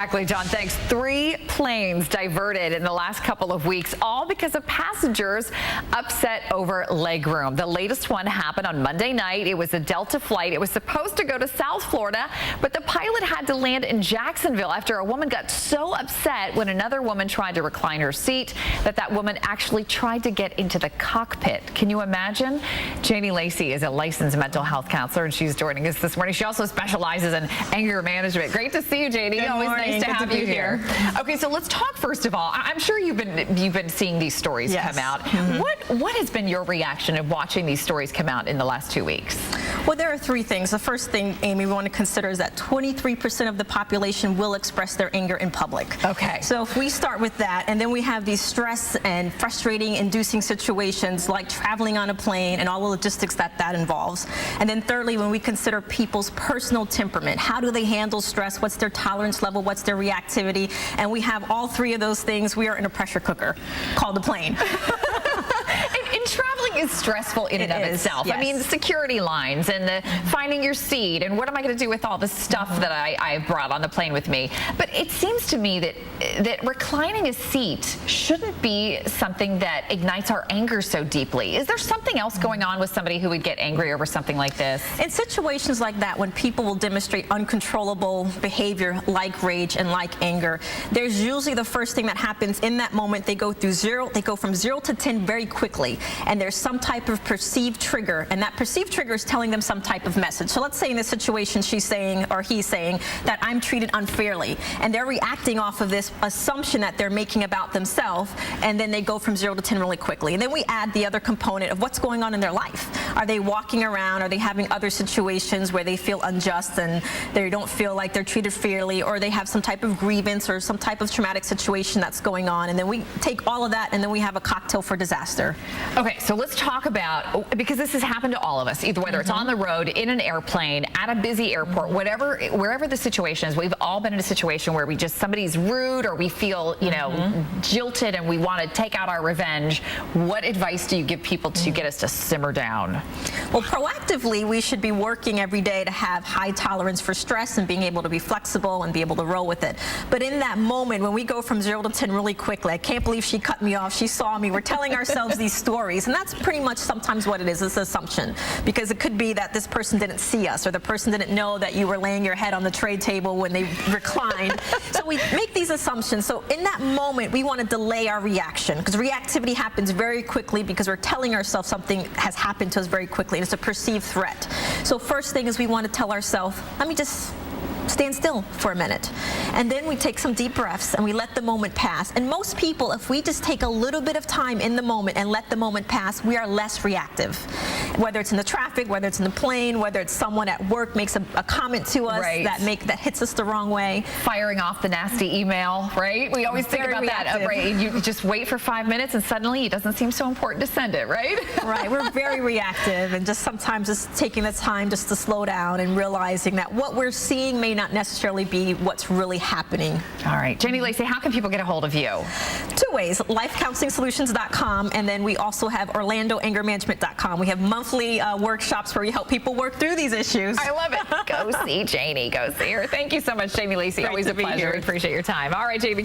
Exactly, John. Thanks. 3 planes diverted in the last couple of weeks, all because of passengers upset over legroom. The latest one happened on Monday night. It was a Delta flight. It was supposed to go to South Florida, but the pilot had to land in Jacksonville after a woman got so upset when another woman tried to recline her seat that woman actually tried to get into the cockpit. Can you imagine? Janie Lacey is a licensed mental health counselor, and she's joining us this morning. She also specializes in anger management. Great to see you, Janie. Good Always morning. nice to Good have to you be here. Okay, so let's talk first of all. I'm sure you've been seeing these stories come out. What has been your reaction of watching these stories come out in the last 2 weeks? Well, there are 3 things. The first thing, Amy, we want to consider is that 23% of the population will express their anger in public. Okay. So if we start with that, and then we have these stress and frustrating inducing situations like traveling on a plane and all the logistics that involves. And then thirdly, when we consider people's personal temperament, how do they handle stress? What's their tolerance level? What's their reactivity? And we have all 3 of those things. We are in a pressure cooker called a plane. And traveling is stressful in and of itself. Yes. I mean, the security lines and the finding your seat and what am I going to do with all the stuff that I brought on the plane with me. But it seems to me that reclining a seat shouldn't be something that ignites our anger so deeply. Is there something else going on with somebody who would get angry over something like this? In situations like that, when people will demonstrate uncontrollable behavior like rage and like anger, there's usually the first thing that happens in that moment. They go from 0 to 10 very quickly, and there's some type of perceived trigger, and that perceived trigger is telling them some type of message. So let's say in this situation she's saying, or he's saying, that I'm treated unfairly, and they're reacting off of this assumption that they're making about themselves, and then they go from 0 to 10 really quickly. And then we add the other component of what's going on in their life. Are they walking around? Are they having other situations where they feel unjust and they don't feel like they're treated fairly, or they have some type of grievance or some type of traumatic situation that's going on? And then we take all of that and then we have a cocktail for disaster. Okay, so let's talk about, because this has happened to all of us, either whether it's on the road, in an airplane, at a busy airport, wherever the situation is. We've all been in a situation where somebody's rude or we feel, jilted and we want to take out our revenge. What advice do you give people to get us to simmer down? Well, proactively, we should be working every day to have high tolerance for stress and being able to be flexible and be able to roll with it. But in that moment, when we go from 0 to 10 really quickly, I can't believe she cut me off, she saw me, we're telling ourselves these stories, and that's pretty much sometimes what it is. It's an assumption, because it could be that this person didn't see us, or the person didn't know that you were laying your head on the tray table when they reclined. So we make these assumptions. So in that moment, we want to delay our reaction, because reactivity happens very quickly because we're telling ourselves something has happened to us very quickly, and it's a perceived threat. So first thing is we want to tell ourselves, let me just stand still for a minute. And then we take some deep breaths and we let the moment pass. And most people, if we just take a little bit of time in the moment and let the moment pass, we are less reactive. Whether it's in the traffic, whether it's in the plane, whether it's someone at work makes a comment to us that hits us the wrong way. Firing off the nasty email, right? We always think about that, right? You just wait for 5 minutes and suddenly it doesn't seem so important to send it, right? Right, we're very reactive, and just sometimes just taking the time just to slow down and realizing that what we're seeing may not necessarily be what's really happening. All right, Janie Lacey, how can people get a hold of you? 2 ways, lifecounselingsolutions.com, and then we also have orlandoangermanagement.com. We have monthly workshops where we help people work through these issues. I love it. Go see Janie. Go see her. Thank you so much, Janie Lacey. Great Always a pleasure. We appreciate your time. All right, Jamie.